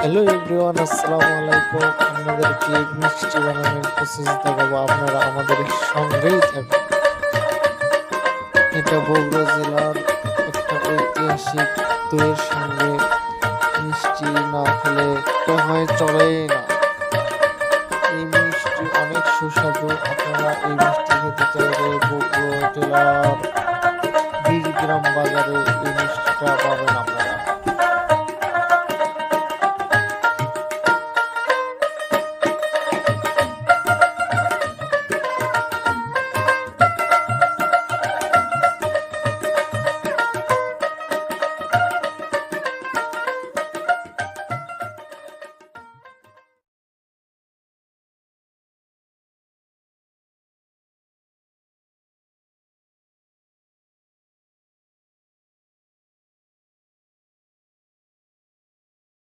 Hello everyone, আসসালামু আলাইকুম। আপনাদেরকে মিষ্টি বানানোর প্রসেস দেখাবো, আপনারা আমাদের সঙ্গেই থাকুন। এটা বগুড়া জেলার একটা ঐতিহাসিক দইয়ের সঙ্গে মিষ্টি না খেলে তো হয় চলেই না। এই মিষ্টি অনেক সুস্বাদু। আপনারা এই মিষ্টি খেতে চাইলে বগুড়া জেলার বীরগ্রাম বাজারে এই মিষ্টিটা পাবেন আপনারা।